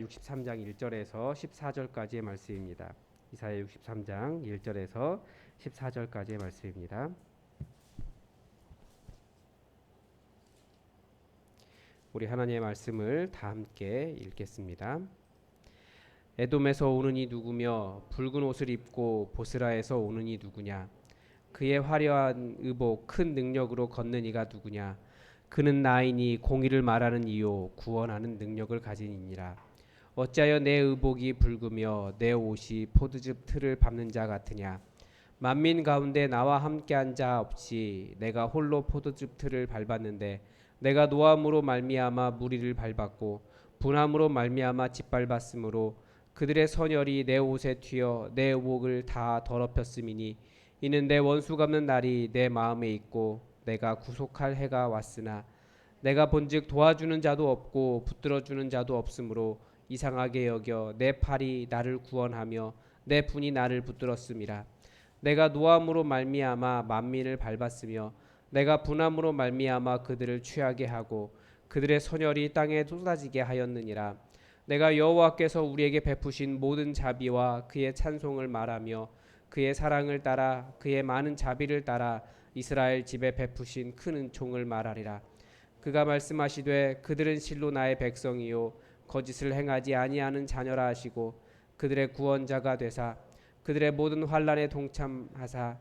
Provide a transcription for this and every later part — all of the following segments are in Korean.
63장 1절에서 14절까지의 말씀입니다. 이사야 63장 1절에서 14절까지의 말씀입니다. 우리 하나님의 말씀을 다 함께 읽겠습니다. 에돔에서 오는 이 누구며 붉은 옷을 입고 보스라에서 오는 이 누구냐? 그의 화려한 의복 큰 능력으로 걷는 이가 누구냐? 그는 나이니 공의를 말하는 이요 구원하는 능력을 가진 이니라. 어찌하여 내 의복이 붉으며 내 옷이 포도즙 틀을 밟는 자 같으냐? 만민 가운데 나와 함께한 자 없이 내가 홀로 포도즙 틀을 밟았는데 내가 노함으로 말미암아 무리를 밟았고 분함으로 말미암아 짓밟았으므로 그들의 선열이 내 옷에 튀어 내 의복을 다 더럽혔음이니 이는 내 원수 갚는 날이 내 마음에 있고 내가 구속할 해가 왔으나 내가 본즉 도와주는 자도 없고 붙들어주는 자도 없으므로 이상하게 여겨 내 팔이 나를 구원하며 내 분이 나를 붙들었음이라. 내가 노함으로 말미암아 만민을 밟았으며 내가 분함으로 말미암아 그들을 취하게 하고 그들의 선열이 땅에 쏟아지게 하였느니라. 내가 여호와께서 우리에게 베푸신 모든 자비와 그의 찬송을 말하며 그의 사랑을 따라 그의 많은 자비를 따라 이스라엘 집에 베푸신 큰 은총을 말하리라. 그가 말씀하시되 그들은 실로 나의 백성이요 거짓을 행하지 아니하는 자녀라 하시고 그들의 구원자가 되사 그들의 모든 환난에 동참하사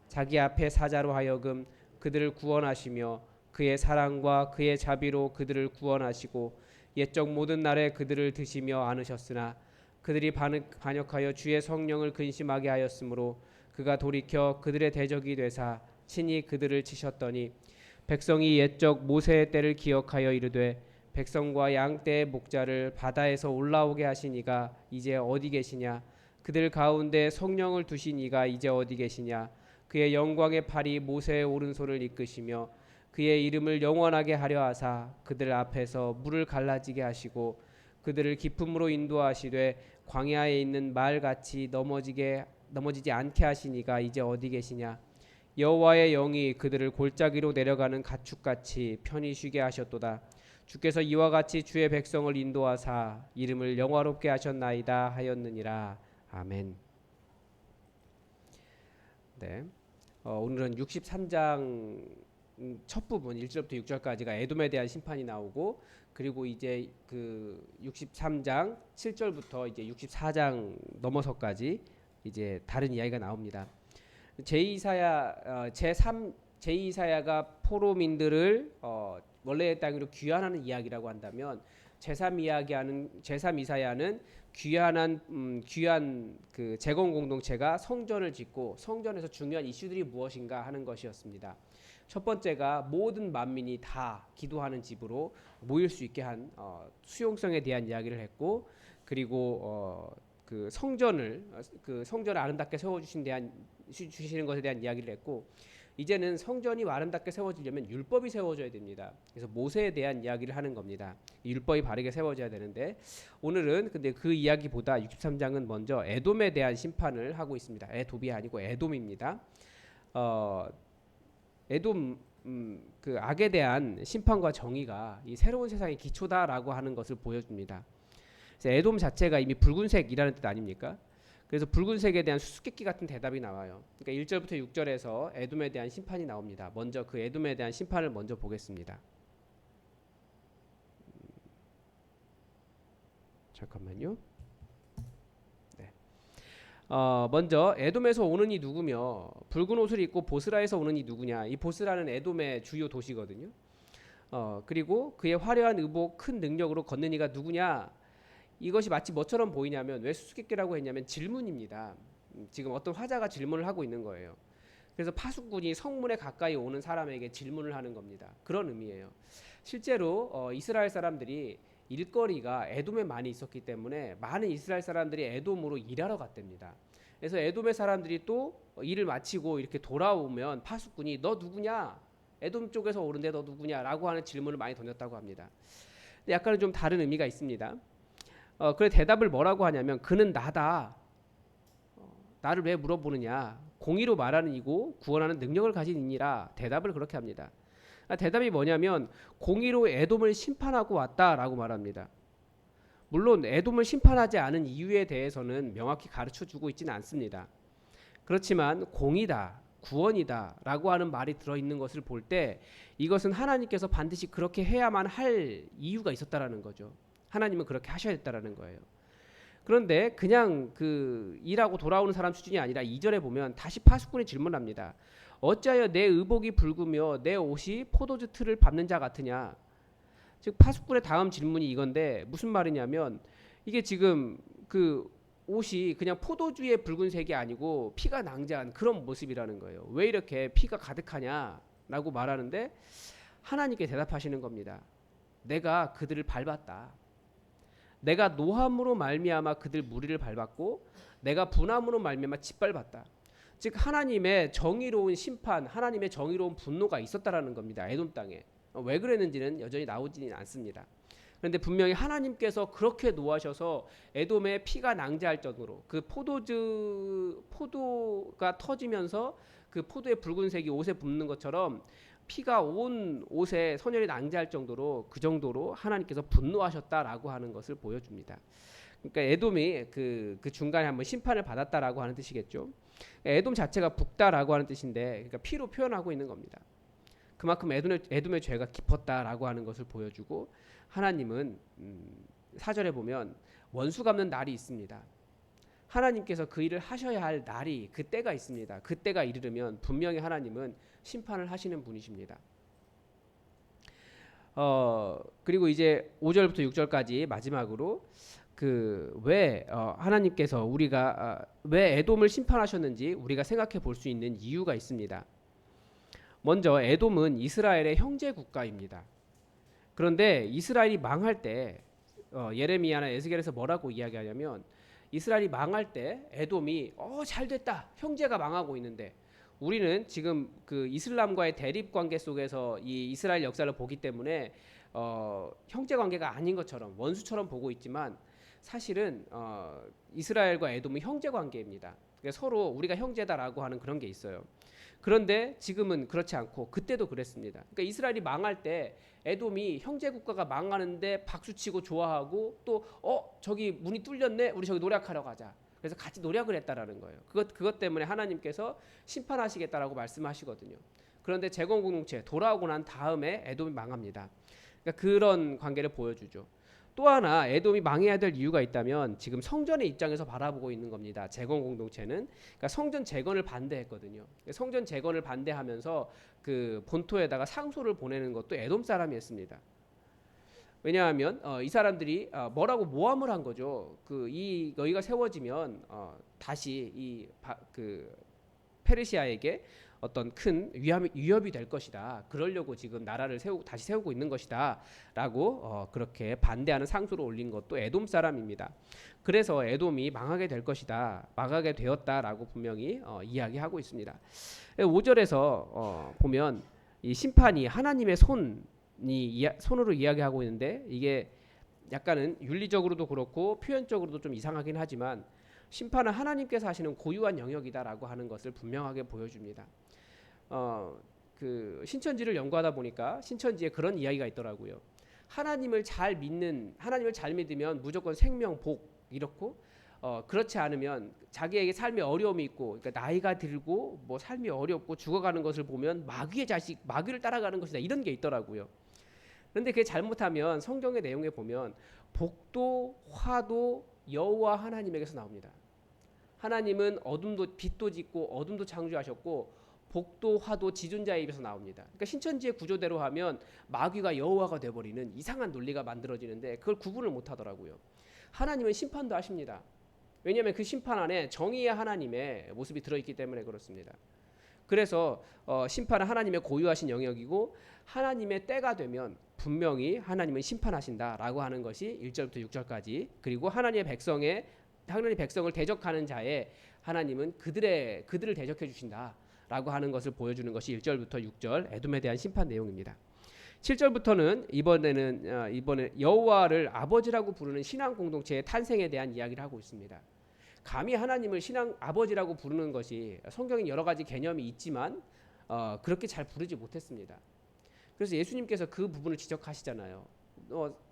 자기 앞에 사자로 하여금 그들을 구원하시며 그의 사랑과 그의 자비로 그들을 구원하시고 옛적 모든 날에 그들을 드시며 안으셨으나 그들이 반역하여 주의 성령을 근심하게 하였으므로 그가 돌이켜 그들의 대적이 되사 친히 그들을 치셨더니 백성이 옛적 모세의 때를 기억하여 이르되 백성과 양떼의 목자를 바다에서 올라오게 하신 이가 이제 어디 계시냐? 그들 가운데 성령을 두신 이가 이제 어디 계시냐? 그의 영광의 팔이 모세의 오른손을 이끄시며 그의 이름을 영원하게 하려 하사 그들 앞에서 물을 갈라지게 하시고 그들을 깊음으로 인도하시되 광야에 있는 말같이 넘어지지 않게 하신 이가 이제 어디 계시냐? 여호와의 영이 그들을 골짜기로 내려가는 가축같이 편히 쉬게 하셨도다. 주께서 이와 같이 주의 백성을 인도하사 이름을 영화롭게 하셨나이다 하였느니라. 아멘. 네. 오늘은 63장 첫 부분 1절부터 6절까지가 에돔에 대한 심판이 나오고 그리고 이제 그 63장 7절부터 이제 64장 넘어서까지 이제 다른 이야기가 나옵니다. 제2사야가 포로민들을 원래의 땅으로 귀환하는 이야기라고 한다면 제3이사야는 귀한 그 재건 공동체가 성전을 짓고 성전에서 중요한 이슈들이 무엇인가 하는 것이었습니다. 첫 번째가 모든 만민이 다 기도하는 집으로 모일 수 있게 한 수용성에 대한 이야기를 했고 그리고 그 성전을 아름답게 주시는 것에 대한 이야기를 했고 이제는 성전이 아름답게 세워지려면 율법이 세워져야 됩니다. 그래서 모세에 대한 이야기를 하는 겁니다. 율법이 바르게 세워져야 되는데 오늘은 근데 그 이야기보다 63장은 먼저 에돔에 대한 심판을 하고 있습니다. 에돔이 아니고 에돔입니다. 에돔 그 악에 대한 심판과 정의가 이 새로운 세상의 기초다라고 하는 것을 보여줍니다. 그래서 에돔 자체가 이미 붉은색이라는 뜻 아닙니까? 그래서 붉은색에 대한 수수께끼 같은 대답이 나와요. 그러니까 1절부터 6절에서 에돔에 대한 심판이 나옵니다. 먼저 그 에돔에 대한 심판을 먼저 보겠습니다. 잠깐만요. 네. 먼저 에돔에서 오는 이 누구며 붉은 옷을 입고 보스라에서 오는 이 누구냐? 이 보스라는 에돔의 주요 도시거든요. 그리고 그의 화려한 의복 큰 능력으로 걷는 이가 누구냐? 이것이 마치 뭐처럼 보이냐면 왜 수수께끼라고 했냐면 질문입니다. 지금 어떤 화자가 질문을 하고 있는 거예요. 그래서 파수꾼이 성문에 가까이 오는 사람에게 질문을 하는 겁니다. 그런 의미예요. 실제로 이스라엘 사람들이 일거리가 에돔에 많이 있었기 때문에 많은 이스라엘 사람들이 에돔으로 일하러 갔답니다. 그래서 에돔의 사람들이 또 일을 마치고 이렇게 돌아오면 파수꾼이 너 누구냐? 에돔 쪽에서 오는데 너 누구냐라고 하는 질문을 많이 던졌다고 합니다. 근데 약간은 좀 다른 의미가 있습니다. 그래 대답을 뭐라고 하냐면 그는 나다. 나를 왜 물어보느냐? 공의로 말하는 이고 구원하는 능력을 가진 이니라. 대답을 그렇게 합니다. 대답이 뭐냐면 공의로 에돔을 심판하고 왔다라고 말합니다. 물론 에돔을 심판하지 않은 이유에 대해서는 명확히 가르쳐 주고 있지는 않습니다. 그렇지만 공의다, 구원이다라고 하는 말이 들어있는 것을 볼 때 이것은 하나님께서 반드시 그렇게 해야만 할 이유가 있었다라는 거죠. 하나님은 그렇게 하셔야 했다라는 거예요. 그런데 그냥 그 일하고 돌아오는 사람 수준이 아니라 2절에 보면 다시 파수꾼이 질문합니다. 어찌하여 내 의복이 붉으며 내 옷이 포도주 틀을 밟는 자 같으냐. 즉 파수꾼의 다음 질문이 이건데 무슨 말이냐면 이게 지금 그 옷이 그냥 포도주의 붉은색이 아니고 피가 낭자한 그런 모습이라는 거예요. 왜 이렇게 피가 가득하냐라고 말하는데 하나님께 대답하시는 겁니다. 내가 그들을 밟았다. 내가 노함으로 말미암아 그들 무리를 밟았고 내가 분함으로 말미암아 짓밟았다. 즉 하나님의 정의로운 심판, 하나님의 정의로운 분노가 있었다라는 겁니다. 에돔 땅에. 왜 그랬는지는 여전히 나오지는 않습니다. 그런데 분명히 하나님께서 그렇게 노하셔서 에돔의 피가 낭자할 정도로 그 포도가 터지면서 그 포도의 붉은색이 옷에 붙는 것처럼 피가 온 옷에 선혈이 낭자할 정도로 그 정도로 하나님께서 분노하셨다라고 하는 것을 보여줍니다. 그러니까 에돔이 그 중간에 한번 심판을 받았다라고 하는 뜻이겠죠. 에돔 자체가 붓다라고 하는 뜻인데 그러니까 피로 표현하고 있는 겁니다. 그만큼 에돔의 죄가 깊었다라고 하는 것을 보여주고 하나님은 4절에 보면 원수 갚는 날이 있습니다. 하나님께서 그 일을 하셔야 할 날이 그 때가 있습니다. 그 때가 이르면 분명히 하나님은 심판을 하시는 분이십니다. 그리고 이제 5절부터 6절까지 마지막으로 왜 하나님께서 우리가 왜 에돔을 심판하셨는지 우리가 생각해 볼 수 있는 이유가 있습니다. 먼저 에돔은 이스라엘의 형제 국가입니다. 그런데 이스라엘이 망할 때 예레미야나 에스겔에서 뭐라고 이야기하냐면 이스라엘이 망할 때 에돔이 잘됐다 형제가 망하고 있는데 우리는 지금 그 이슬람과의 대립 관계 속에서 이 이스라엘 역사를 보기 때문에 형제 관계가 아닌 것처럼 원수처럼 보고 있지만 사실은 이스라엘과 에돔은 형제 관계입니다. 그러니까 서로 우리가 형제다라고 하는 그런 게 있어요. 그런데 지금은 그렇지 않고 그때도 그랬습니다. 그러니까 이스라엘이 망할 때 에돔이 형제 국가가 망하는데 박수치고 좋아하고 또 저기 문이 뚫렸네 우리 저기 노력하러 가자. 그래서 같이 노력을 했다라는 거예요. 그것 때문에 하나님께서 심판하시겠다라고 말씀하시거든요. 그런데 재건 공동체 돌아오고 난 다음에 에돔이 망합니다. 그러니까 그런 관계를 보여주죠. 또 하나 에돔이 망해야 될 이유가 있다면 지금 성전의 입장에서 바라보고 있는 겁니다. 재건 공동체는 그러니까 성전 재건을 반대했거든요. 성전 재건을 반대하면서 그 본토에다가 상소를 보내는 것도 에돔 사람이었습니다. 왜냐하면 이 사람들이 뭐라고 모함을 한 거죠. 이 너희가 세워지면 다시 그 페르시아에게 어떤 큰 위협이 될 것이다. 그러려고 지금 나라를 다시 세우고 있는 것이다라고 그렇게 반대하는 상소를 올린 것도 에돔 사람입니다. 그래서 에돔이 망하게 될 것이다, 망하게 되었다라고 분명히 이야기하고 있습니다. 5절에서 보면 이 심판이 하나님의 손으로 이야기하고 있는데 이게 약간은 윤리적으로도 그렇고 표현적으로도 좀 이상하긴 하지만 심판은 하나님께서 하시는 고유한 영역이다라고 하는 것을 분명하게 보여줍니다. 그 신천지를 연구하다 보니까 신천지에 그런 이야기가 있더라고요. 하나님을 잘 믿으면 무조건 생명, 복 이렇고 그렇지 않으면 자기에게 삶에 어려움이 있고 그러니까 나이가 들고 뭐 삶이 어렵고 죽어가는 것을 보면 마귀를 따라가는 것이다 이런 게 있더라고요. 그런데 그게 잘못하면 성경의 내용에 보면 복도 화도 여호와 하나님에게서 나옵니다. 하나님은 빛도 짓고 어둠도 창조하셨고 복도 화도 지존자의 입에서 나옵니다. 그러니까 신천지의 구조대로 하면 마귀가 여호와가 돼버리는 이상한 논리가 만들어지는데 그걸 구분을 못하더라고요. 하나님은 심판도 하십니다. 왜냐하면 그 심판 안에 정의의 하나님의 모습이 들어있기 때문에 그렇습니다. 그래서 심판은 하나님의 고유하신 영역이고 하나님의 때가 되면 분명히 하나님은 심판하신다라고 하는 것이 1절부터 6절까지 그리고 하나님의 백성을 대적하는 자에 하나님은 그들을 대적해 주신다라고 하는 것을 보여주는 것이 1절부터 6절 에돔에 대한 심판 내용입니다. 7절부터는 이번에 여호와를 아버지라고 부르는 신앙 공동체의 탄생에 대한 이야기를 하고 있습니다. 감히 하나님을 신앙 아버지라고 부르는 것이 성경에 여러 가지 개념이 있지만 그렇게 잘 부르지 못했습니다. 그래서 예수님께서 그 부분을 지적하시잖아요.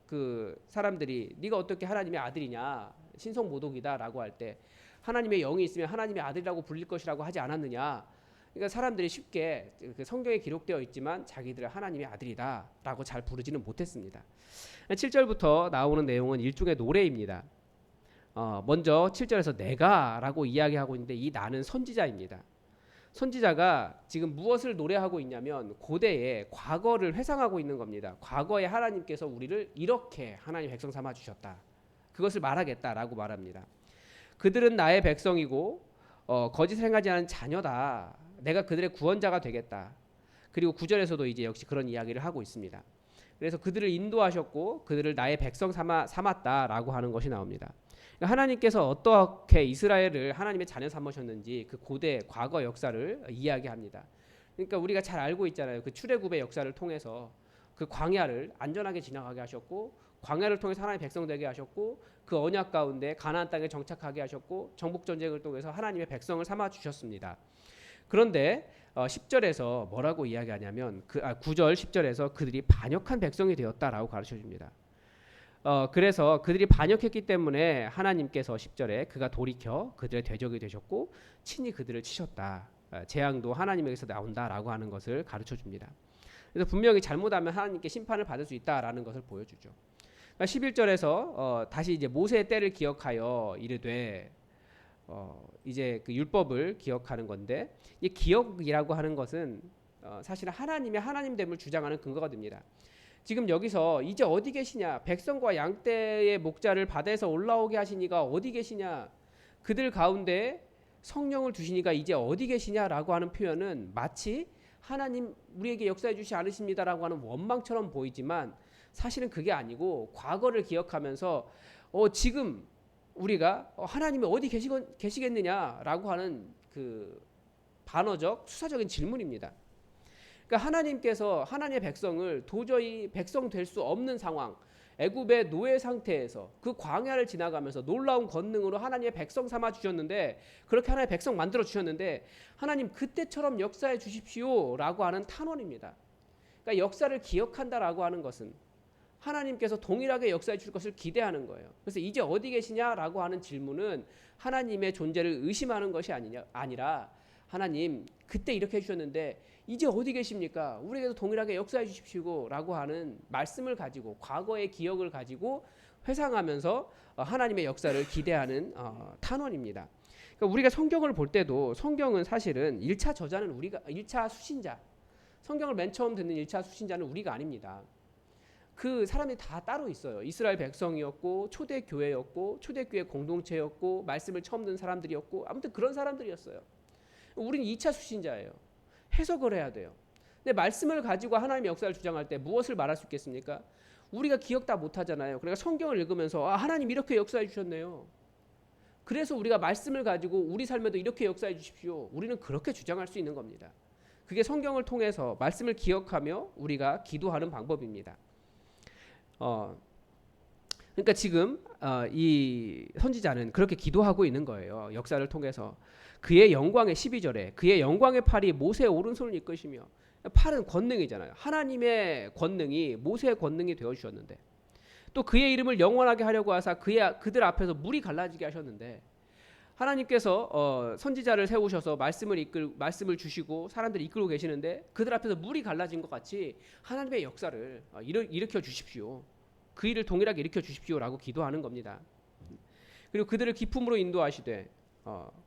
그 사람들이 네가 어떻게 하나님의 아들이냐, 신성모독이다라고 할 때 하나님의 영이 있으면 하나님의 아들이라고 불릴 것이라고 하지 않았느냐. 그러니까 사람들이 쉽게 그 성경에 기록되어 있지만 자기들을 하나님의 아들이다라고 잘 부르지는 못했습니다. 7절부터 나오는 내용은 일종의 노래입니다. 먼저 7절에서 내가라고 이야기하고 있는데 이 나는 선지자입니다. 선지자가 지금 무엇을 노래하고 있냐면 고대의 과거를 회상하고 있는 겁니다. 과거에 하나님께서 우리를 이렇게 하나님 백성 삼아 주셨다. 그것을 말하겠다라고 말합니다. 그들은 나의 백성이고 거짓을 행하지 않은 자녀다. 내가 그들의 구원자가 되겠다. 그리고 9절에서도 이제 역시 그런 이야기를 하고 있습니다. 그래서 그들을 인도하셨고 그들을 나의 백성 삼았다라고 하는 것이 나옵니다. 하나님께서 어떻게 이스라엘을 하나님의 자녀 삼으셨는지 그 고대 과거 역사를 이야기합니다. 그러니까 우리가 잘 알고 있잖아요. 그 출애굽의 역사를 통해서 그 광야를 안전하게 지나가게 하셨고 광야를 통해서 하나님의 백성 되게 하셨고 그 언약 가운데 가나안 땅에 정착하게 하셨고 정복 전쟁을 통해서 하나님의 백성을 삼아 주셨습니다. 그런데 10절에서 뭐라고 이야기하냐면 9절 10절에서 그들이 반역한 백성이 되었다라고 가르쳐 줍니다. 그래서 그들이 반역했기 때문에 하나님께서 10절에 그가 돌이켜 그들의 대적이 되셨고 친히 그들을 치셨다. 재앙도 하나님에게서 나온다라고 하는 것을 가르쳐 줍니다. 그래서 분명히 잘못하면 하나님께 심판을 받을 수 있다라는 것을 보여주죠. 11절에서 다시 이제 모세의 때를 기억하여 이르되 이제 그 율법을 기억하는 건데 이 기억이라고 하는 것은 사실은 하나님의 하나님됨을 주장하는 근거가 됩니다. 지금 여기서 이제 어디 계시냐, 백성과 양떼의 목자를 바다에서 올라오게 하시니가 어디 계시냐, 그들 가운데 성령을 두시니가 이제 어디 계시냐라고 하는 표현은 마치 하나님 우리에게 역사해 주시지 않으십니다라고 하는 원망처럼 보이지만 사실은 그게 아니고 과거를 기억하면서 지금 우리가 하나님이 어디 계시겠느냐라고 하는 그 반어적 수사적인 질문입니다. 그러니까 하나님께서 하나님의 백성을 도저히 백성 될 수 없는 상황, 애굽의 노예 상태에서 그 광야를 지나가면서 놀라운 권능으로 하나님의 백성 삼아 주셨는데 그렇게 하나님의 백성 만들어 주셨는데 하나님 그때처럼 역사해 주십시오라고 하는 탄원입니다. 그러니까 역사를 기억한다라고 하는 것은 하나님께서 동일하게 역사해 줄 것을 기대하는 거예요. 그래서 이제 어디 계시냐라고 하는 질문은 하나님의 존재를 의심하는 것이 아니라 하나님 그때 이렇게 해주셨는데 이제 어디 계십니까? 우리에게도 동일하게 역사해 주십시오라고 하는 말씀을 가지고 과거의 기억을 가지고 회상하면서 하나님의 역사를 기대하는 탄원입니다. 그러니까 우리가 성경을 볼 때도 성경은 사실은 1차 저자는 우리가 1차 수신자, 성경을 맨 처음 듣는 1차 수신자는 우리가 아닙니다. 그 사람이 다 따로 있어요. 이스라엘 백성이었고 초대교회였고 초대교회 공동체였고 말씀을 처음 듣는 사람들이었고 아무튼 그런 사람들이었어요. 우리는 2차 수신자예요. 해석을 해야 돼요. 근데 말씀을 가지고 하나님의 역사를 주장할 때 무엇을 말할 수 있겠습니까? 우리가 기억 다 못하잖아요. 그러니까 성경을 읽으면서 하나님 이렇게 역사해 주셨네요. 그래서 우리가 말씀을 가지고 우리 삶에도 이렇게 역사해 주십시오. 우리는 그렇게 주장할 수 있는 겁니다. 그게 성경을 통해서 말씀을 기억하며 우리가 기도하는 방법입니다. 그러니까 지금 이 선지자는 그렇게 기도하고 있는 거예요. 역사를 통해서 그의 영광의 12절에 그의 영광의 팔이 모세의 오른손을 이끄시며 팔은 권능이잖아요. 하나님의 권능이 모세의 권능이 되어 주셨는데 또 그의 이름을 영원하게 하려고 하사 그들 앞에서 물이 갈라지게 하셨는데 하나님께서 선지자를 세우셔서 말씀을 주시고 사람들을 이끌고 계시는데 그들 앞에서 물이 갈라진 것 같이 하나님의 역사를 일으켜 주십시오. 그 일을 동일하게 일으켜 주십시오라고 기도하는 겁니다. 그리고 그들을 기품으로 인도하시되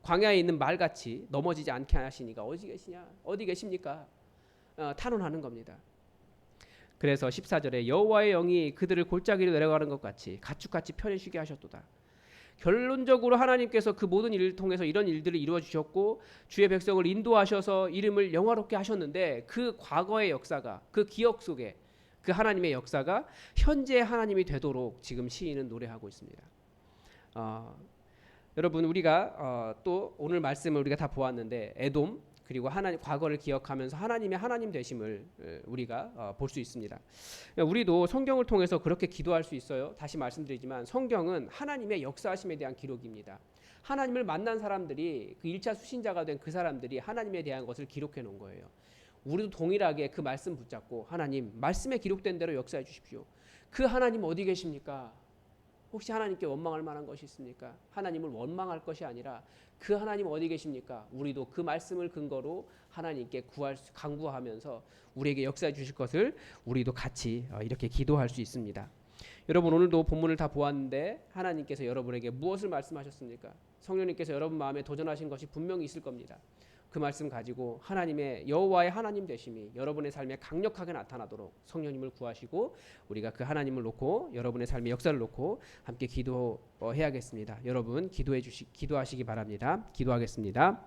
광야에 있는 말같이 넘어지지 않게 하시니가 어디 계십니까? 탄원하는 겁니다. 그래서 14절에 여호와의 영이 그들을 골짜기로 내려가는 것 같이 가축같이 편히 쉬게 하셨도다. 결론적으로 하나님께서 그 모든 일을 통해서 이런 일들을 이루어 주셨고 주의 백성을 인도하셔서 이름을 영화롭게 하셨는데 그 과거의 역사가 그 기억 속에 그 하나님의 역사가 현재 하나님이 되도록 지금 시인은 노래하고 있습니다. 여러분 우리가 또 오늘 말씀을 우리가 다 보았는데 에돔 그리고 하나님 과거를 기억하면서 하나님의 하나님 되심을 우리가 볼 수 있습니다. 우리도 성경을 통해서 그렇게 기도할 수 있어요. 다시 말씀드리지만 성경은 하나님의 역사하심에 대한 기록입니다. 하나님을 만난 사람들이 그 1차 수신자가 된 그 사람들이 하나님에 대한 것을 기록해 놓은 거예요. 우리도 동일하게 그 말씀 붙잡고 하나님 말씀에 기록된 대로 역사해 주십시오. 그 하나님 어디 계십니까? 혹시 하나님께 원망할 만한 것이 있습니까? 하나님을 원망할 것이 아니라 그 하나님 어디 계십니까? 우리도 그 말씀을 근거로 하나님께 간구하면서 우리에게 역사해 주실 것을 우리도 같이 이렇게 기도할 수 있습니다. 여러분, 오늘도 본문을 다 보았는데 하나님께서 여러분에게 무엇을 말씀하셨습니까? 성령님께서 여러분 마음에 도전하신 것이 분명히 있을 겁니다. 그 말씀 가지고 하나님의 여호와의 하나님 되심이 여러분의 삶에 강력하게 나타나도록 성령님을 구하시고 우리가 그 하나님을 놓고 여러분의 삶의 역사를 놓고 함께 기도해야겠습니다. 여러분 기도하시기 바랍니다. 기도하겠습니다.